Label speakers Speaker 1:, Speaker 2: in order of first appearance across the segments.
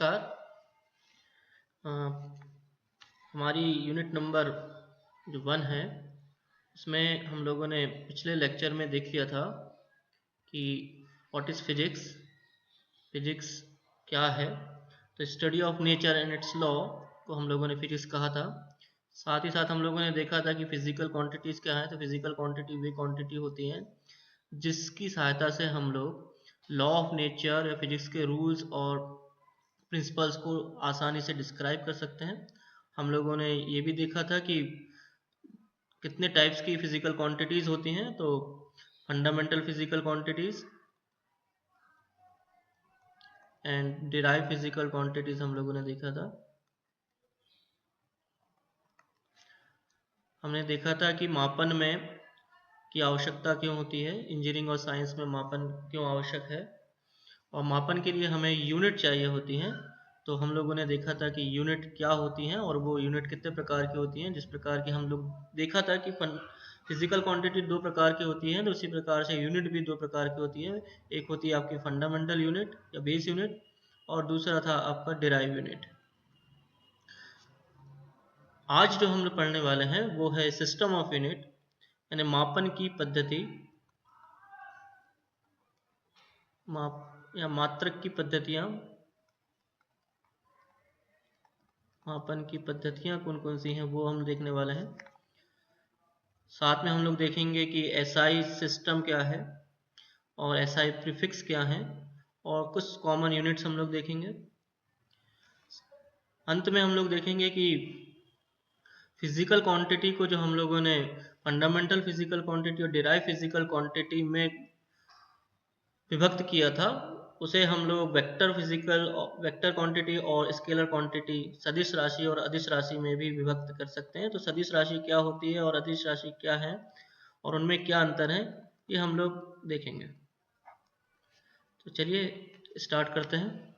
Speaker 1: नमस्कार। अ, हमारी unit number जो 1 है उसमें हम लोगों ने पिछले लेक्चर में देख लिया था कि व्हाट इज़ फिजिक्स, फिजिक्स क्या है। तो study of nature and it's law को हम लोगों ने फिजिक्स कहा था। साथ ही साथ हम लोगों ने देखा था कि फिजिकल क्वांटिटीज़ क्या है। तो फिजिकल क्वांटिटी वे क्वांटिटी होती हैं जिसकी सहायता से हम लोग लॉ ऑफ नेचर या फिजिक्स के रूल्स और प्रिंसिपल्स को आसानी से डिस्क्राइब कर सकते हैं। हम लोगों ने ये भी देखा था कि कितने टाइप्स की फिजिकल क्वांटिटीज होती हैं। तो fundamental physical quantities and derive physical quantities हम लोगों ने देखा था। हमने देखा था कि मापन में की आवश्यकता क्यों होती है, इंजीनियरिंग और साइंस में मापन क्यों आवश्यक है और मापन के लिए हमें यूनिट चाहिए होती हैं। तो हम लोगों ने देखा था कि यूनिट क्या होती हैं और वो यूनिट कितने प्रकार की होती हैं। जिस प्रकार की हम लोग देखा था कि फिजिकल क्वांटिटी 2 प्रकार की होती हैं, तो उसी प्रकार से यूनिट भी 2 प्रकार की होती है। एक होती है आपकी फंडामेंटल यूनिट या बेस यूनिट और दूसरा था आपका डिराइव यूनिट। आज जो हम लोग पढ़ने वाले हैं वो है सिस्टम ऑफ यूनिट, यानी मापन की पद्धति, माप या मात्रक की पद्धतियाँ। मापन की पद्धतियाँ कौन कौन सी हैं वो हम देखने वाले हैं। साथ में हम लोग देखेंगे कि एसआई सिस्टम क्या है और एसआई प्रीफिक्स क्या है और कुछ कॉमन यूनिट्स हम लोग देखेंगे। अंत में हम लोग देखेंगे कि फिजिकल क्वांटिटी को जो हम लोगों ने फंडामेंटल फिजिकल क्वांटिटी और डिराइव फिजिकल क्वांटिटी में विभक्त किया था, उसे हम लोग वेक्टर क्वांटिटी और स्केलर क्वांटिटी, सदिश राशि और अदिश राशि में भी विभक्त कर सकते हैं। तो सदिश राशि क्या होती है और अदिश राशि क्या है और उनमें क्या अंतर है, ये हम लोग देखेंगे। तो चलिए स्टार्ट करते हैं।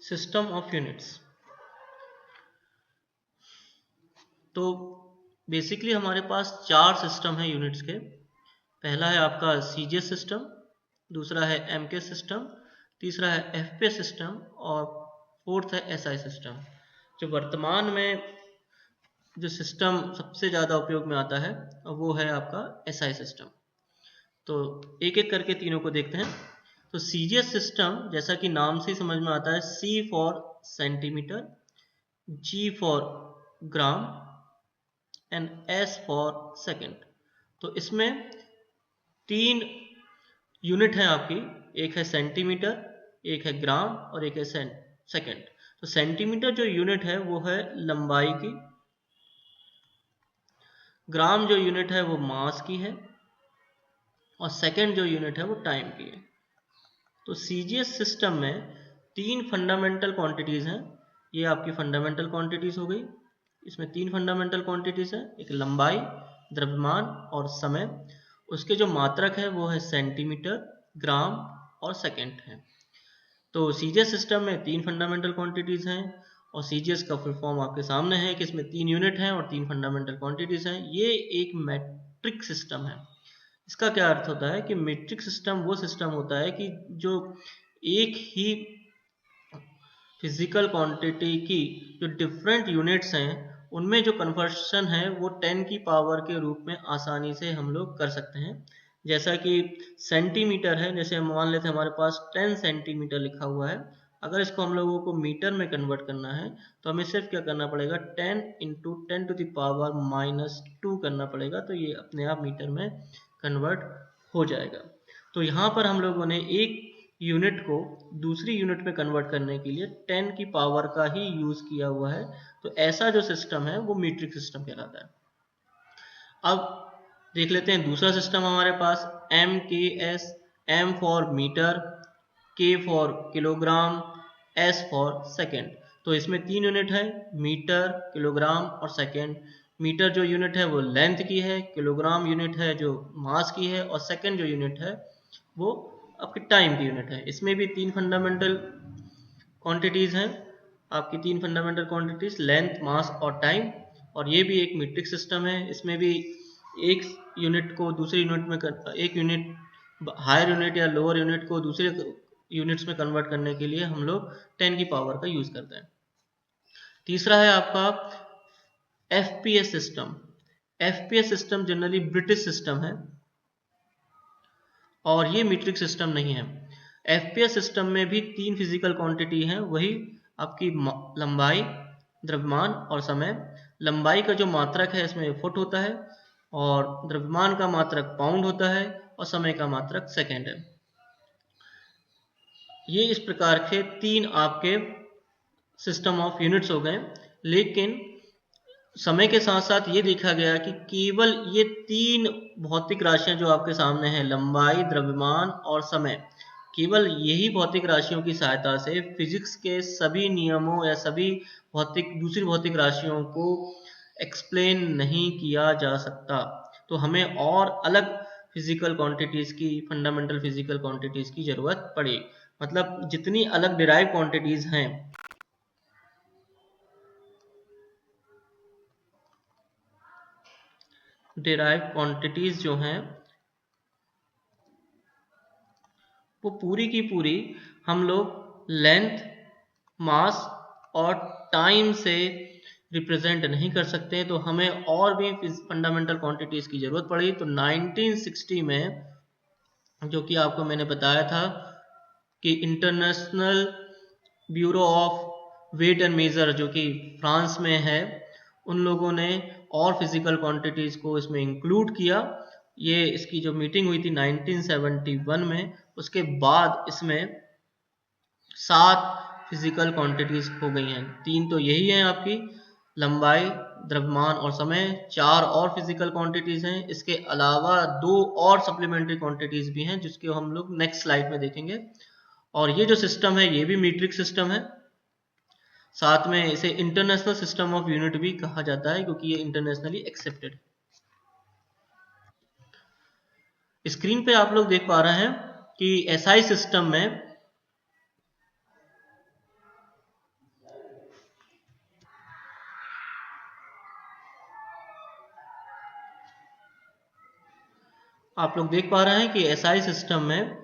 Speaker 1: System of units. तो बेसिकली हमारे पास 4 सिस्टम है यूनिट्स के। पहला है आपका सीजीएस सिस्टम, दूसरा है एमके सिस्टम, तीसरा है एफपी सिस्टम और फोर्थ है एसआई सिस्टम। जो वर्तमान में जो सिस्टम सबसे ज़्यादा उपयोग में आता है वो है आपका एसआई सिस्टम। तो एक एक करके तीनों को देखते हैं। तो सीजीएस सिस्टम जैसा कि नाम से समझ में आता है, C for centimetre, G for gram and S for second. तो इसमें 3 यूनिट है आपकी, एक है सेंटीमीटर, एक है ग्राम और एक है सेकेंड। तो सेंटीमीटर जो यूनिट है वो है लंबाई की, ग्राम जो यूनिट है वो मास की है और सेकेंड जो यूनिट है वो टाइम की है। तो सीजीएस सिस्टम में 3 फंडामेंटल क्वांटिटीज हैं। ये आपकी फंडामेंटल क्वांटिटीज हो गई। इसमें 3 फंडामेंटल क्वांटिटीज है, एक लंबाई, द्रव्यमान और समय। उसके जो मात्रक है वो है सेंटीमीटर, ग्राम और सेकेंड है। तो सीजीएस सिस्टम में 3 फंडामेंटल क्वांटिटीज हैं और सीजीएस का फुल फॉर्म आपके सामने है कि इसमें 3 यूनिट हैं और 3 फंडामेंटल क्वांटिटीज हैं। ये एक मैट्रिक सिस्टम है। इसका क्या अर्थ होता है कि मीट्रिक सिस्टम वो सिस्टम होता है कि जो एक ही फिजिकल क्वांटिटी की जो डिफरेंट यूनिट्स हैं उनमें जो कन्वर्शन है वो 10 की पावर के रूप में आसानी से हम लोग कर सकते हैं। जैसा कि सेंटीमीटर है, जैसे हम मान लेते हैं हमारे पास 10 सेंटीमीटर लिखा हुआ है। अगर इसको हम लोगों को मीटर में कन्वर्ट करना है तो हमें सिर्फ क्या करना पड़ेगा, 10 इंटू 10 टू द पावर -2 करना पड़ेगा। तो ये अपने आप मीटर में कन्वर्ट हो जाएगा। तो यहाँ पर हम लोगों ने एक यूनिट को दूसरी यूनिट में कन्वर्ट करने के लिए 10 की पावर का ही यूज किया हुआ है। तो ऐसा जो सिस्टम है वो मीट्रिक सिस्टम कहलाता है। अब देख लेते हैं दूसरा सिस्टम हमारे पास, एम के एस, एम फॉर मीटर, के for kilogram, S for second. तो इसमें 3 यूनिट है, मीटर, किलोग्राम और सेकेंड। मीटर जो यूनिट है वो लेंथ की है, किलोग्राम यूनिट है जो मास की है और सेकेंड जो यूनिट है वो आपकी टाइम की यूनिट है। इसमें भी 3 फंडामेंटल क्वांटिटीज हैं आपकी, 3 फंडामेंटल क्वांटिटीज, लेंथ, मास और टाइम। और ये भी एक मीट्रिक सिस्टम है। इसमें भी एक यूनिट को दूसरे यूनिट में एक यूनिट, हायर यूनिट या लोअर यूनिट को दूसरे यूनिट्स में कन्वर्ट करने के लिए हम लोग 10 की पावर का यूज करते हैं। तीसरा है आपका FPS system. FPS system generally British system है और ये मीट्रिक सिस्टम नहीं है। एफपीएस सिस्टम में भी 3 फिजिकल क्वांटिटी हैं, वही आपकी लंबाई, द्रव्यमान और समय। लंबाई का जो मात्रक है इसमें फुट होता है और द्रव्यमान का मात्रक पाउंड होता है और समय का मात्रक सेकेंड है। ये इस प्रकार के 3 आपके सिस्टम ऑफ यूनिट्स हो गए। लेकिन समय के साथ साथ ये देखा गया कि केवल ये 3 भौतिक राशियां जो आपके सामने हैं, लंबाई, द्रव्यमान और समय, केवल यही भौतिक राशियों की सहायता से फिजिक्स के सभी नियमों या सभी दूसरी भौतिक राशियों को एक्सप्लेन नहीं किया जा सकता। तो हमें और अलग फिजिकल क्वांटिटीज की, फंडामेंटल फिजिकल क्वांटिटीज की जरूरत पड़ी। मतलब जितनी अलग डिराइव क्वांटिटीज हैं, डिराइव क्वांटिटीज जो हैं वो पूरी की पूरी हम लोग लेंथ, मास और टाइम से रिप्रेजेंट नहीं कर सकते। तो हमें और भी फंडामेंटल क्वांटिटीज की जरूरत पड़ी। तो 1960 में, जो कि आपको मैंने बताया था कि international bureau of weight and measure जो कि फ्रांस में है, उन लोगों ने और फिजिकल क्वांटिटीज को इसमें इंक्लूड किया। ये इसकी जो मीटिंग हुई थी 1971 में, उसके बाद इसमें 7 फिजिकल क्वांटिटीज हो गई हैं। 3 तो यही हैं आपकी, लंबाई, द्रव्यमान और समय। 4 और फिजिकल क्वांटिटीज हैं। इसके अलावा 2 और सप्लीमेंट्री क्वांटिटीज भी हैं, जिसके हम लोग नेक्स्ट स्लाइड में देखेंगे। और ये जो सिस्टम है ये भी मीट्रिक सिस्टम है। साथ में इसे इंटरनेशनल सिस्टम ऑफ यूनिट भी कहा जाता है, क्योंकि ये इंटरनेशनली एक्सेप्टेड। स्क्रीन पे आप लोग देख पा रहे हैं कि एसआई सिस्टम में आप लोग देख पा रहे हैं कि एसआई सिस्टम में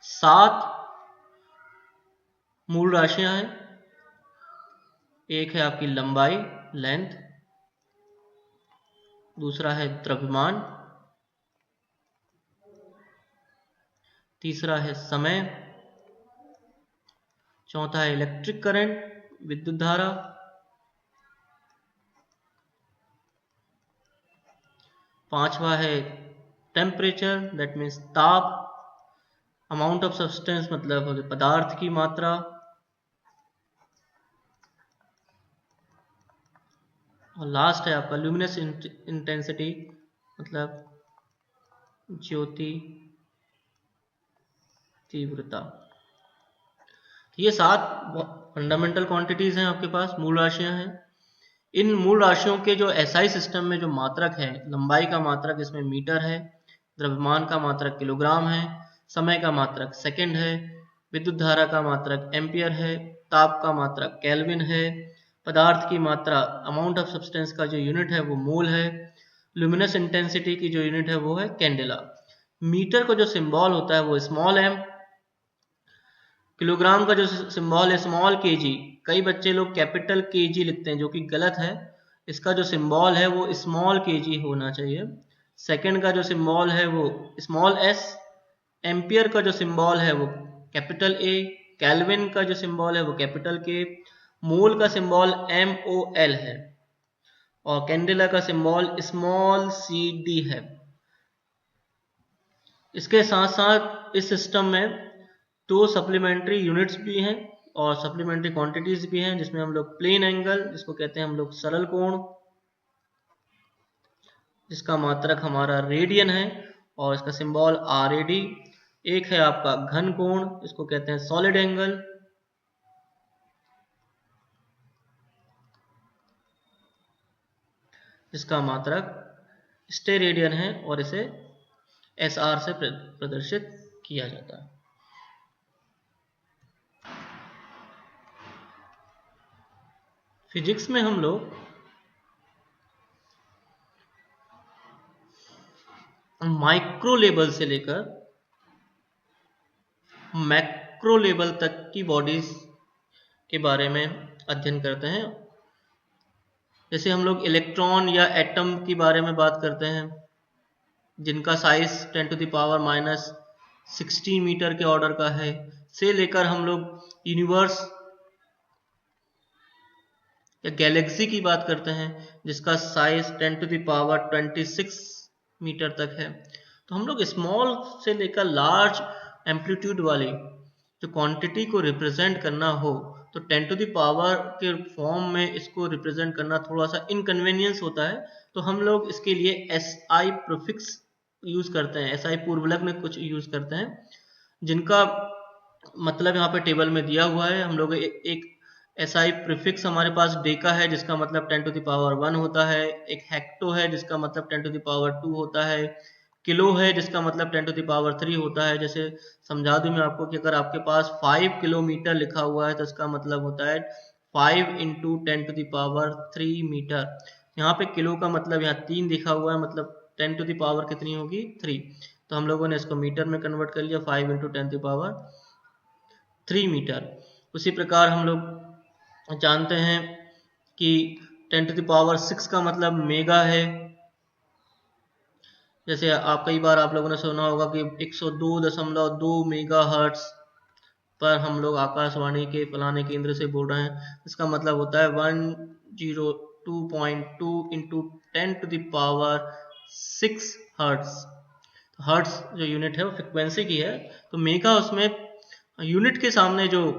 Speaker 1: 7 मूल राशियां हैं। एक है आपकी लंबाई, लेंथ, दूसरा है द्रव्यमान, तीसरा है समय, चौथा है इलेक्ट्रिक करंट, विद्युत धारा, पांचवा है टेम्परेचर, दैट मीन्स ताप, अमाउंट ऑफ सब्सटेंस मतलब पदार्थ की मात्रा, और लास्ट है आपका ल्यूमिनस इंटेंसिटी मतलब ज्योति तीव्रता। ये 7 फंडामेंटल क्वांटिटीज हैं आपके पास, मूल राशियां हैं। इन मूल राशियों के जो एसआई सिस्टम में जो मात्रक है, लंबाई का मात्रक इसमें मीटर है, द्रव्यमान का मात्रक किलोग्राम है, समय का मात्रक सेकंड है, विद्युत धारा का मात्रक एम्पियर है, ताप का मात्रक केल्विन है, पदार्थ की मात्रा, अमाउंट ऑफ सब्सटेंस का जो यूनिट है वो मोल है, ल्यूमिनस इंटेंसिटी की जो यूनिट है वो है कैंडेला। मीटर का जो सिंबल होता है वो स्मॉल एम, किलोग्राम का जो सिंबल है स्मॉल केजी। कई बच्चे लोग कैपिटल केजी लिखते हैं, जो कि गलत है। इसका जो सिंबल है वो स्मॉल केजी होना चाहिए। सेकंड का जो सिंबल है वो स्मॉल एस, एम्पियर का जो सिंबल है वो कैपिटल ए, केल्विन का जो सिंबल है वो कैपिटल के, मोल का सिंबल MOL है और कैंडेला का सिंबल स्मॉल CD है। इसके साथ साथ इस सिस्टम में 2 सप्लीमेंट्री यूनिट्स भी हैं और सप्लीमेंट्री क्वांटिटीज भी हैं, जिसमें हम लोग प्लेन एंगल, जिसको कहते हैं हम लोग सरल कोण, जिसका मात्रक हमारा रेडियन है और इसका सिंबल RAD। एक है आपका घन कोण, इसको कहते हैं सॉलिड एंगल, जिसका मात्रक स्टेरेडियन है और इसे SR से प्रदर्शित किया जाता है। फिजिक्स में हम लोग माइक्रो लेवल से लेकर मैक्रो लेवल तक की बॉडीज के बारे में अध्ययन करते हैं। जैसे हम लोग इलेक्ट्रॉन या एटम के बारे में बात करते हैं, जिनका साइज 10⁻16 मीटर के ऑर्डर का है, से लेकर हम लोग यूनिवर्स या गैलेक्सी की बात करते हैं जिसका साइज 10⁻26 मीटर तक है। तो हम लोग स्मॉल से लेकर लार्ज एम्पलीट्यूड वाली जो क्वांटिटी को रिप्रेजेंट करना हो तो 10 टू द पावर के फॉर्म में इसको रिप्रेजेंट करना थोड़ा सा इनकन्वीनियंस होता है, तो हम लोग इसके लिए SI प्रीफिक्स यूज करते हैं, SI पूर्वलग्न में कुछ यूज करते हैं जिनका मतलब यहाँ पे टेबल में दिया हुआ है। हम लोग एक SI प्रीफिक्स हमारे पास डेका है जिसका मतलब 10 टू द पावर 1 होता है, एक हेक्टो है जिसका मतलब 10 टू द पावर 2 होता है, किलो है जिसका मतलब 10 टू द पावर 3 होता है। जैसे समझा दूं मैं आपको कि अगर आपके पास 5 किलोमीटर लिखा हुआ है तो इसका मतलब होता है 5 into 10 to the power 3 metre. यहाँ पे किलो का मतलब यहाँ 3 लिखा हुआ है, मतलब 10 टू द पावर कितनी होगी 3, तो हम लोगों ने इसको मीटर में कन्वर्ट कर लिया 5 into 10 to the power 3 metre. उसी प्रकार हम लोग जानते हैं कि 10 टू द पावर 6 का मतलब मेगा है। जैसे आप कई बार आप लोगों ने सुना होगा कि 102.2 मेगा हर्ट्स पर हम लोग आकाशवाणी के फलाने केंद्र से बोल रहे हैं, इसका मतलब होता है 102.2 into 10 to the power 6 hertz. Hertz जो यूनिट है वो फ्रिक्वेंसी की है, तो मेगा उसमें यूनिट के सामने जो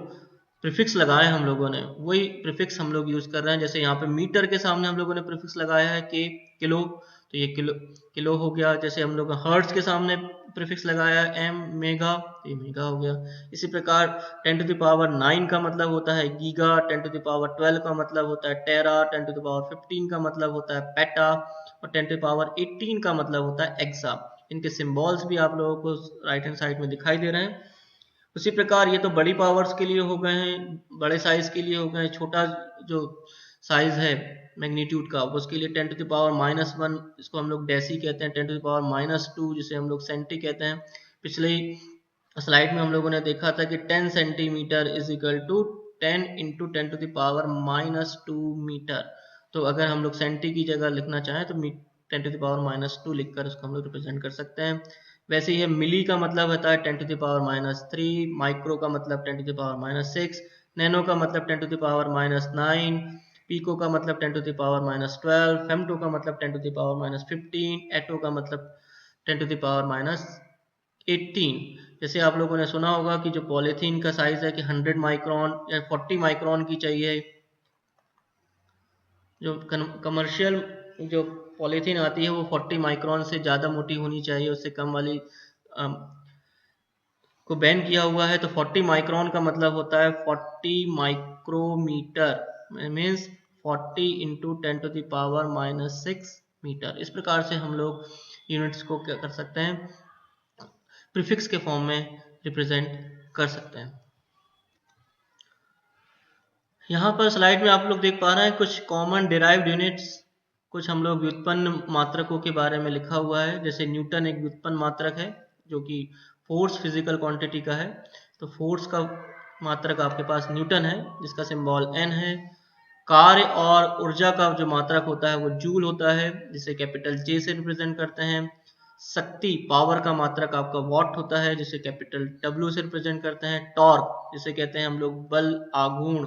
Speaker 1: प्रीफिक्स लगाए हम लोगों ने वही प्रीफिक्स हम लोग यूज कर रहे हैं। जैसे यहाँ पे मीटर के सामने हम लोगों ने प्रीफिक्स लगाया है के किलो, तो ये किलो हो गया। जैसे हम लोग हर्ट्ज के सामने प्रीफिक्स लगाया है एम, मेगा, तो ये मेगा हो गया। इसी प्रकार 10 टू द पावर 9 का मतलब होता है गीगा, 10 टू द पावर 12 का मतलब होता है टेरा, 10 टू द पावर 15 का मतलब होता है पेटा, और 10 टू द पावर 18 का मतलब होता है एक्सा। इनके सिंबल्स भी आप लोगों को राइट हैंड साइड में दिखाई दे रहे हैं। उसी प्रकार ये तो बड़ी पावर्स के लिए हो गए हैं, बड़े साइज के लिए हो गए। छोटा जो साइज है मैग्नीट्यूड का उसके लिए 10 टू द पावर -1, इसको हम लोग डेसी कहते हैं, 10 टू द पावर -2 जिसे हम लोग सेंटी कहते हैं। पिछले स्लाइड में हम लोगों ने देखा था कि 10 centimetre is equal to 10 into 10 to the power -2 metre. तो अगर हम लोग सेंटी की जगह लिखना चाहें तो 10 टू द पावर -2 लिखकर उसको हम लोग रिप्रेजेंट कर सकते हैं। वैसे ही मिली का मतलब होता है 10 टू द पावर -3, माइक्रो का मतलब 10 टू द पावर -6, नैनो का मतलब 10 टू द पावर -9, पीको का मतलब 10 टू द पावर -12, फेमटो का मतलब 10 टू द पावर -15, एटो का मतलब 10 टू द पावर -18। जैसे आप लोगों ने सुना होगा कि जो पॉलीथीन का साइज है कि 100 माइक्रोन या 40 माइक्रोन की चाहिए। जो कमर्शियल जो पॉलीथीन आती है वो 40 माइक्रोन से ज़्यादा मोटी होनी चाहिए, उससे कम वाली को बैन किया हुआ है। तो 40 माइक्रोन का मतलब होता है 40 micrometre, means 40 into 10 to the power -6 metre. इस प्रकार से हम लोग यूनिट्स को क्या कर सकते हैं, प्रीफिक्स के फॉर्म में रिप्रेजेंट कर सकते हैं। यहाँ पर स्लाइड में आप लोग देख पा रहे हैं कुछ कॉमन डिराइव्ड यूनिट्स, कुछ हम लोग व्युत्पन्न मात्रकों के बारे में लिखा हुआ है। जैसे न्यूटन एक व्युत्पन्न मात्रक है जो कि फोर्स फिजिकल क्वांटिटी का है, तो फोर्स का मात्रक आपके पास न्यूटन है जिसका सिंबल N है। कार्य और ऊर्जा का जो मात्रक होता है वो जूल होता है जिसे कैपिटल J से रिप्रेजेंट करते हैं। शक्ति पावर का मात्रक आपका वॉट होता है जिसे कैपिटल W से रिप्रेजेंट करते हैं। टॉर्क जिसे कहते हैं हम लोग बल आघूर्ण,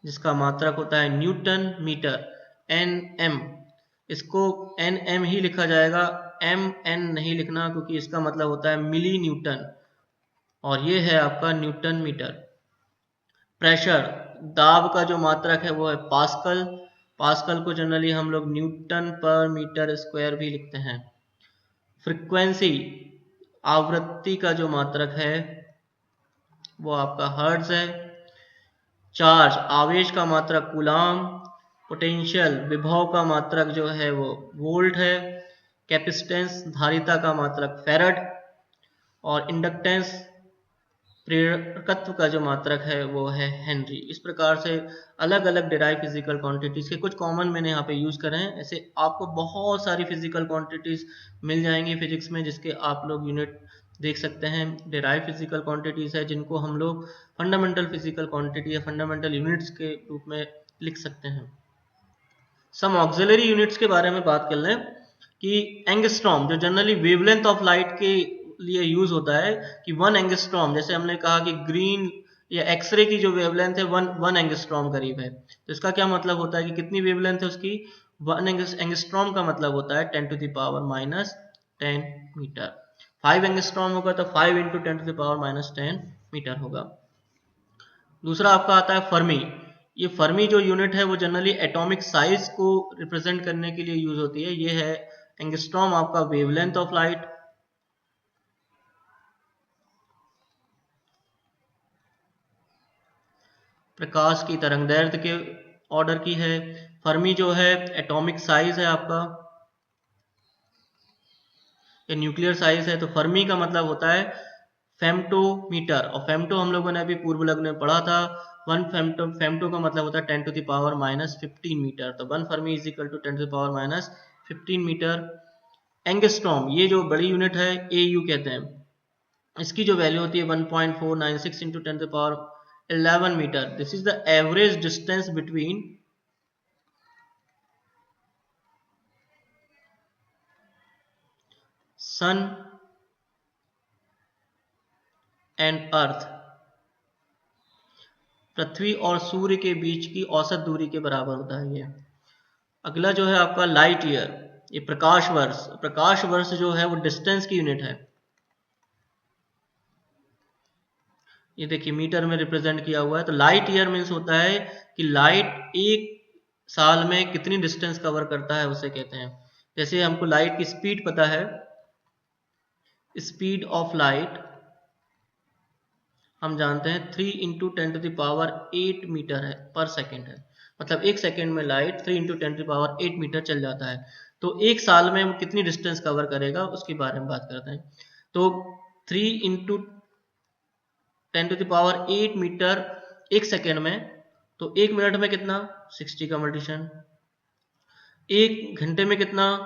Speaker 1: जिसका मात्रक होता है न्यूटन मीटर, Nm। इसको Nm ही लिखा जाएगा, Mn नहीं लिखना क्योंकि इसका मतलब होता है मिली न्यूटन, और ये है आपका न्यूटन मीटर। प्रेशर दाब का जो मात्रक है वो है पास्कल, पास्कल को जनरली हम लोग न्यूटन पर मीटर स्क्वायर भी लिखते हैं। फ्रीक्वेंसी आवृत्ति का जो मात्रक है वो आपका हर्ट्ज है। चार्ज आवेश का मात्रक कूलाम, पोटेंशियल विभव का मात्रक जो है वो वोल्ट है। कैपेसिटेंस धारिता का मात्रक फैरड, और इंडक्टेंस प्रेरकत्व का जो मात्रक है वो है हेनरी। इस प्रकार से अलग अलग डिराइव फिजिकल क्वांटिटीज के कुछ कॉमन मैंने यहाँ पे यूज करे हैं। ऐसे आपको बहुत सारी फिजिकल क्वांटिटीज मिल जाएंगी फिजिक्स में, जिसके आप लोग यूनिट देख सकते हैं। डिराइव फिजिकल क्वांटिटीज है जिनको हम लोग फंडामेंटल फिजिकल क्वांटिटी या फंडामेंटल यूनिट्स के रूप में लिख सकते हैं। सम ऑक्सिलरी यूनिट्स के बारे में बात कर लें कि एंगस्ट्रॉम जो जनरली वेवलेंथ ऑफ लाइट के लिए यूज होता है, कि 1 एंगस्ट्रॉम, जैसे हमने कहा कि ग्रीन या एक्सरे की जो वेवलेंथ है 1 एंगस्ट्रॉम करीब है, तो इसका क्या मतलब होता है कि कितनी वेवलेंथ है उसकी, 1 एंगस्ट्रॉम का मतलब होता है 10 to the power minus 10 metre. 5 angstrom होगा तो 5 into 10 to the power minus 10 metre होगा। दूसरा आपका आता है फर्मी। ये फर्मी जो यूनिट है वो जनरली एटॉमिक साइज को रिप्रेजेंट करने के लिए यूज होती है। ये है एंगस्ट्रॉम आपका वेवलेंथ ऑफ लाइट। प्रकाश की तरंगदैर्घ्य के ऑर्डर की है। फर्मी जो है एटॉमिक साइज है आपका, ये न्यूक्लियर साइज है। तो फर्मी का मतलब होता है फेम्टोमीटर, और फेम्टो हम लोगों ने अभी पूर्व लग्न में पढ़ा था। 1 फेम्टो का मतलब होता है 10 to the power minus 15 metre. तो 1 fermi is equal to 10 to the power minus 15 metre. Angstrom ये जो बड़ी यूनिट है AU कहते हैं, इसकी जो वैल्यू होती है 1.496 into 10 to the power 11 metre. This is the average distance between sun and earth, पृथ्वी और सूर्य के बीच की औसत दूरी के बराबर होता है ये। अगला जो है आपका लाइट ईयर, ये प्रकाश वर्ष। प्रकाश वर्ष जो है वो डिस्टेंस की यूनिट है। ये देखिए मीटर में रिप्रेजेंट किया हुआ है। तो लाइट ईयर मीन्स होता है कि लाइट एक साल में कितनी डिस्टेंस कवर करता है उसे कहते हैं। जैसे हमको लाइट की स्पीड पता है, स्पीड ऑफ लाइट हम जानते हैं 3 into 10 to the power 8 metre है पर सेकेंड है। मतलब एक सेकेंड में light 3 into 10 to the power 8 metre चल जाता है। तो एक साल में वो कितनी डिस्टेंस कवर करेगा उसके बारे में बात करते हैं। तो 3 into 10 to the power 8 metre एक सेकेंड में, तो एक मिनट में कितना, 60 का मल्टीशन। एक घंटे में कितना,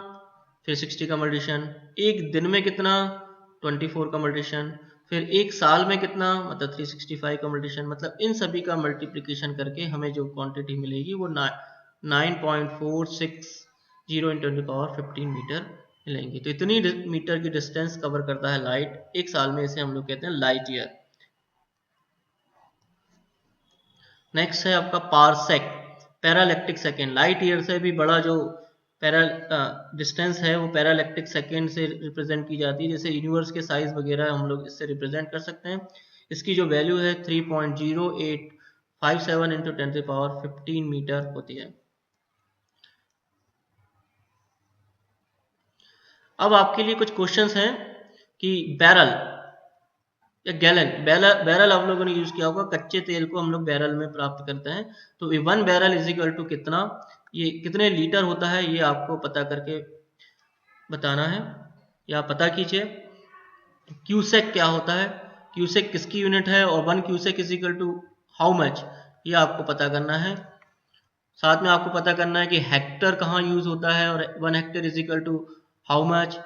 Speaker 1: फिर 60 का मल्टीशन। एक दिन में कितना, 24 का मल्टीशन। फिर एक साल में कितना, मतलब 365 का मल्टीशन। मतलब इन सभी का मल्टीप्लिकेशन करके हमें जो क्वांटिटी मिलेगी वो 9.460 इंटू 10 पावर 15 मीटर मिलेंगी। तो इतनी मीटर की डिस्टेंस कवर करता है लाइट एक साल में, इसे हम लोग कहते हैं लाइट ईयर। नेक्स्ट है आपका पारसेक, पैरालैक्टिक सेकेंड। लाइट ईयर से भी बड़ा जो पैरा डिस्टेंस है वो पैरालैक्टिक सेकेंड से रिप्रेजेंट की जाती है। जैसे यूनिवर्स के साइज वगैरह हम लोग इससे रिप्रेजेंट कर सकते हैं। इसकी जो वैल्यू है 3.0857 इंटू 10 टू पावर 15 मीटर होती है। अब आपके लिए कुछ क्वेश्चंस हैं कि बैरल या गैलन, बैरल आप लोगों ने यूज किया होगा, कच्चे तेल को हम लोग बैरल में प्राप्त करते हैं। तो 1 बैरल इज इक्वल टू कितना, ये कितने लीटर होता है ये आपको पता करके बताना है, या पता कीजिए। क्यूसेक क्या होता है, क्यूसेक किसकी यूनिट है, और 1 cusec is equal to how much, ये आपको पता करना है। साथ में आपको पता करना है कि हेक्टर कहाँ यूज होता है, और 1 hectare is equal to how much.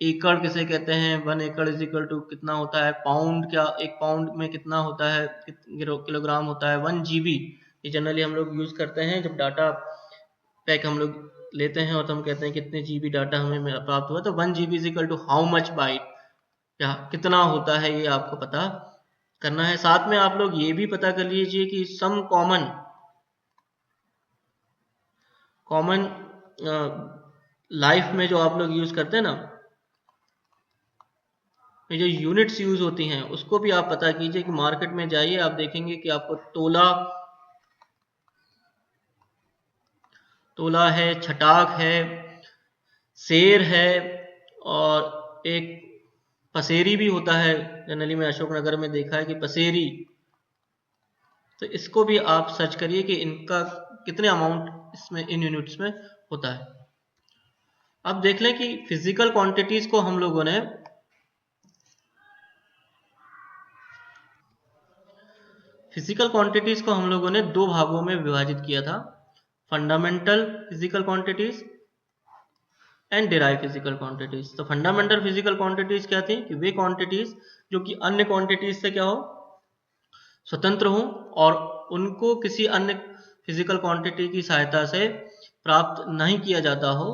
Speaker 1: एकड़ किसे कहते हैं, 1 एकड़ इज इक्वल टू कितना होता है। पाउंड, क्या एक पाउंड में कितना होता है, किलोग्राम होता है। 1 GB ये जनरली हम लोग यूज करते हैं जब डाटा पैक हम लोग लेते हैं, और तो हम कहते हैं कितने GB डाटा हमें प्राप्त हुआ। तो 1 GB is equal to how much byte, क्या कितना होता है ये आपको पता करना है। साथ में आप लोग ये भी पता कर लीजिए कि सम कॉमन लाइफ में जो आप लोग यूज करते हैं ना, ये जो यूनिट्स यूज होती हैं उसको भी आप पता कीजिए। कि मार्केट में जाइए, आप देखेंगे कि आपको तोला है, छटाक है, शेर है, और एक पसेरी भी होता है। जनरली मैं अशोकनगर में देखा है कि पसेरी, तो इसको भी आप सर्च करिए कि इनका कितने अमाउंट इसमें इन यूनिट्स में होता है। अब देख लें कि फिजिकल क्वांटिटीज को हम लोगों ने फिजिकल क्वांटिटीज को हम लोगों ने दो भागों में विभाजित किया था, fundamental physical quantities and derive physical quantities. तो फंडामेंटल फिजिकल क्वांटिटीज क्या थी कि वे क्वांटिटीज जो कि अन्य क्वांटिटीज से क्या हो, स्वतंत्र हो और उनको किसी अन्य फिजिकल क्वांटिटी की सहायता से प्राप्त नहीं किया जाता हो,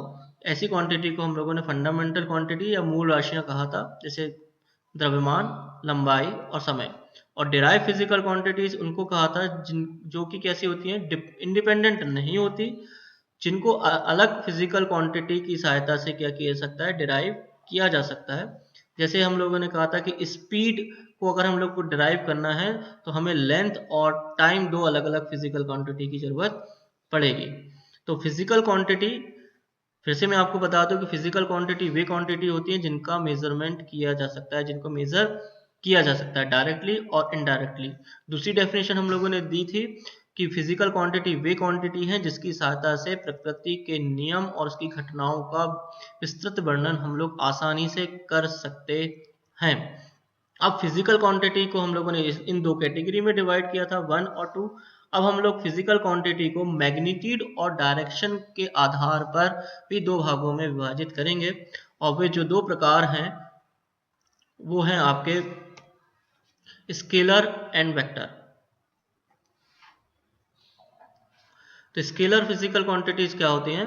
Speaker 1: ऐसी क्वांटिटी को हम लोगों ने फंडामेंटल क्वांटिटी या मूल राशियां कहा था, जैसे द्रव्यमान, लंबाई और समय। और डिराइव फिजिकल क्वांटिटीज उनको कहा था जो कि कैसी होती हैं, इंडिपेंडेंट नहीं होती, जिनको अलग फिजिकल क्वांटिटी की सहायता से क्या किया सकता है, डिराइव किया जा सकता है। जैसे हम लोगों ने कहा था कि स्पीड को अगर हम लोग को डिराइव करना है तो हमें लेंथ और टाइम, दो अलग अलग फिजिकल क्वांटिटी की जरूरत पड़ेगी। तो फिजिकल क्वांटिटी, फिर से मैं आपको बता दूं कि फिजिकल क्वांटिटी वे क्वांटिटी होती है जिनका मेजरमेंट किया जा सकता है, जिनको मेजर किया जा सकता है डायरेक्टली और इनडायरेक्टली। दूसरी डेफिनेशन हम लोगों ने दी थी कि फिजिकल क्वांटिटी वे क्वांटिटी है जिसकी सहायता से प्रकृति के नियम और उसकी घटनाओं का विस्तृत वर्णन हम लोग आसानी से कर सकते हैं। अब फिजिकल क्वांटिटी को हम लोगों ने इन दो कैटेगरी में डिवाइड किया था, 1 और 2। अब हम लोग फिजिकल क्वांटिटी को मैग्नीट्यूड और डायरेक्शन के आधार पर भी दो भागों में विभाजित करेंगे, और वे जो दो प्रकार हैं वो हैं आपके स्केलर एंड वेक्टर। तो स्केलर फिजिकल क्वांटिटीज क्या होती हैं?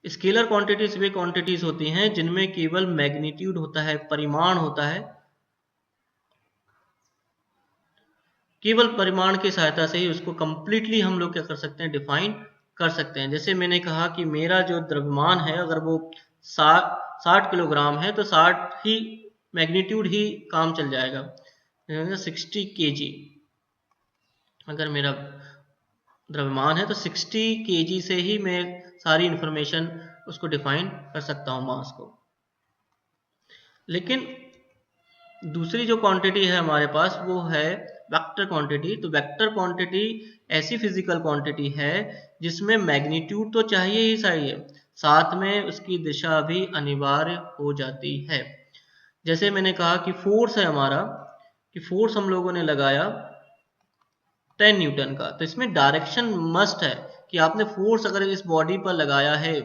Speaker 1: स्केलर क्वांटिटीज वे क्वांटिटीज होती हैं जिनमें केवल मैग्नीट्यूड होता है, परिमाण होता है, केवल परिमाण की सहायता से ही उसको कंप्लीटली हम लोग क्या कर सकते हैं, डिफाइन कर सकते हैं। जैसे मैंने कहा कि मेरा जो द्रव्यमान है अगर वो 60 किलोग्राम है तो 60 ही मैग्नीट्यूड ही काम चल जाएगा, 60 kg अगर मेरा द्रव्यमान है तो 60 kg से ही मैं सारी इंफॉर्मेशन उसको डिफाइन कर सकता हूँ, मास को। लेकिन दूसरी जो क्वांटिटी है हमारे पास वो है वेक्टर क्वांटिटी। तो वेक्टर क्वांटिटी ऐसी फिजिकल क्वांटिटी है जिसमें मैग्नीट्यूड तो चाहिए ही चाहिए, साथ में उसकी दिशा भी अनिवार्य हो जाती है। जैसे मैंने कहा कि फोर्स है हमारा, कि फोर्स हम लोगों ने लगाया 10 न्यूटन का, तो इसमें डायरेक्शन मस्ट है कि आपने फोर्स अगर इस बॉडी पर लगाया है,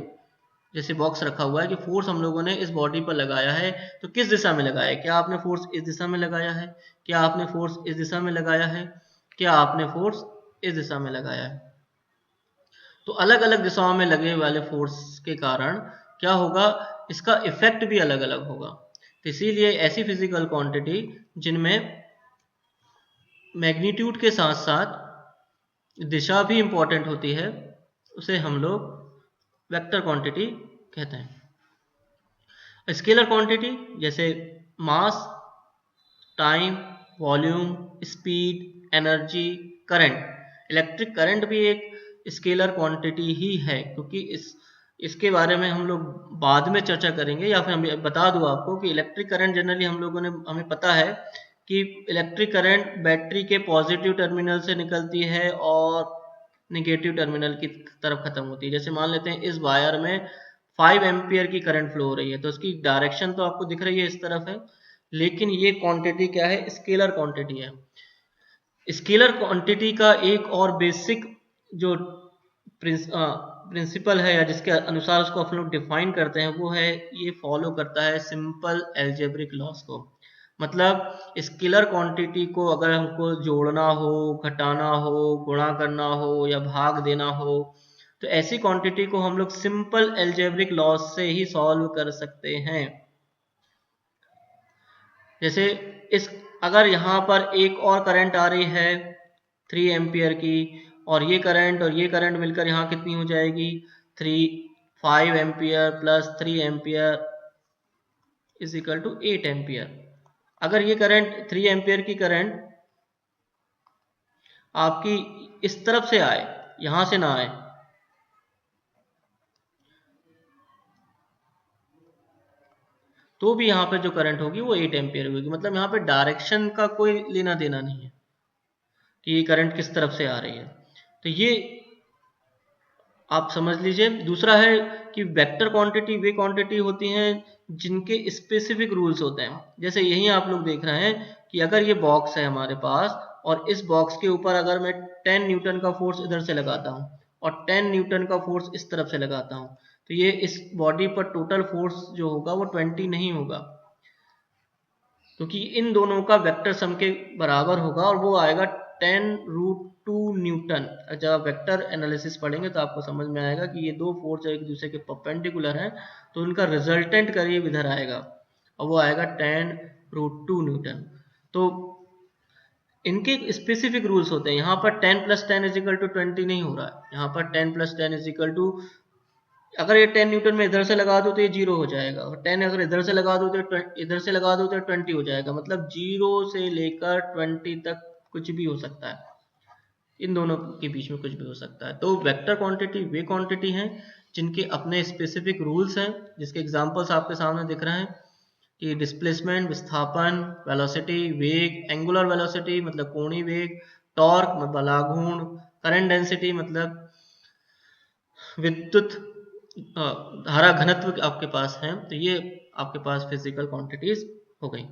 Speaker 1: जैसे बॉक्स रखा हुआ है कि फोर्स हम लोगों ने इस बॉडी पर लगाया है तो किस दिशा में लगाया है, क्या आपने फोर्स इस दिशा में लगाया है, क्या आपने फोर्स इस दिशा में लगाया है, क्या आपने फोर्स इस दिशा में लगाया है। तो अलग अलग दिशाओं में लगे वाले फोर्स के कारण क्या होगा, इसका इफेक्ट भी अलग अलग होगा। तो इसीलिए ऐसी फिजिकल क्वांटिटी जिनमें मैग्नीट्यूड के साथ साथ दिशा भी इंपॉर्टेंट होती है उसे हम लोग वेक्टर क्वांटिटी कहते हैं। स्केलर क्वांटिटी जैसे mass, time, volume, speed, energy, current. Electric current भी एक स्केलर क्वांटिटी ही है, क्योंकि इसके बारे में हम लोग बाद में चर्चा करेंगे, या फिर हम बता दूं आपको कि इलेक्ट्रिक करंट जनरली हमें पता है कि इलेक्ट्रिक करंट बैटरी के पॉजिटिव टर्मिनल से निकलती है और नेगेटिव टर्मिनल की तरफ खत्म होती है। जैसे मान लेते हैं इस वायर में 5 एम्पियर की करंट फ्लो हो रही है, तो उसकी डायरेक्शन तो आपको दिख रही है इस तरफ है, लेकिन ये क्वांटिटी क्या है, स्केलर क्वांटिटी है। स्केलर क्वांटिटी का एक और बेसिक जो प्रिंसिपल है या जिसके अनुसार उसको हम लोग डिफाइन करते हैं वो है, ये फॉलो करता है सिंपल एल्जेब्रिक लॉस को। मतलब स्केलर क्वांटिटी को अगर हमको जोड़ना हो, घटाना हो, गुणा करना हो या भाग देना हो, तो ऐसी क्वांटिटी को हम लोग सिंपल एल्जेब्रिक लॉस से ही सॉल्व कर सकते हैं। जैसे अगर यहाँ पर एक और करंट आ रही है 3 एम्पियर की, और ये करंट मिलकर यहाँ कितनी हो जाएगी, 5 ampere plus 3 ampere is equal to 8 ampere. अगर ये करंट 3 एम्पियर की करंट आपकी इस तरफ से आए, यहां से ना आए, तो भी यहाँ पे जो करंट होगी वो 8 एम्पियर होगी। मतलब यहाँ पे डायरेक्शन का कोई लेना देना नहीं है कि ये करंट किस तरफ से आ रही है। तो ये आप समझ लीजिए। दूसरा है कि वेक्टर क्वांटिटी वे क्वांटिटी होती हैं जिनके स्पेसिफिक रूल्स होते हैं। जैसे यही आप लोग देख रहे हैं कि अगर ये बॉक्स है हमारे पास और इस बॉक्स के ऊपर अगर मैं 10 न्यूटन का फोर्स इधर से लगाता हूँ और 10 न्यूटन का फोर्स इस तरफ से लगाता हूँ, तो ये इस बॉडी पर टोटल फोर्स जो होगा वो 20 नहीं होगा, क्योंकि इन दोनों का वेक्टर सम के बराबर होगा और वो आएगा 10√2 न्यूटन। जब आप वेक्टर एनालिसिस पढ़ेंगे तो आपको समझ में आएगा कि ये दो फोर्स एक दूसरे के परपेंडिकुलर हैं, तो उनका रिजल्टेंट करीब इधर आएगा और वो आएगा 10√2 न्यूटन। तो इनके स्पेसिफिक रूल्स होते हैं। यहाँ पर 10 + 10 = 20 नहीं हो रहा है, यहाँ पर 10 + 10 = अगर ये 10 न्यूटन में इधर से लगा दो तो ये 0 हो जाएगा, और 10 अगर इधर से लगा दो तो इधर से लगा दो तो 20 हो जाएगा। मतलब 0 से लेकर 20 तक कुछ भी हो सकता है, इन दोनों के बीच में कुछ भी हो सकता है। तो वेक्टर क्वांटिटी वे क्वांटिटी हैं जिनके अपने स्पेसिफिक रूल्स हैं, जिसके एग्जांपल्स आपके सामने दिख रहे हैं कि डिस्प्लेसमेंट, विस्थापन, वेलोसिटी, वेग, एंगुलर वेलोसिटी मतलब कोणीय वेग, टॉर्क मतलब आघूर्ण, करंट डेंसिटी मतलब विद्युत धारा घनत्व आपके पास है। तो ये आपके पास फिजिकल क्वांटिटीज हो गई।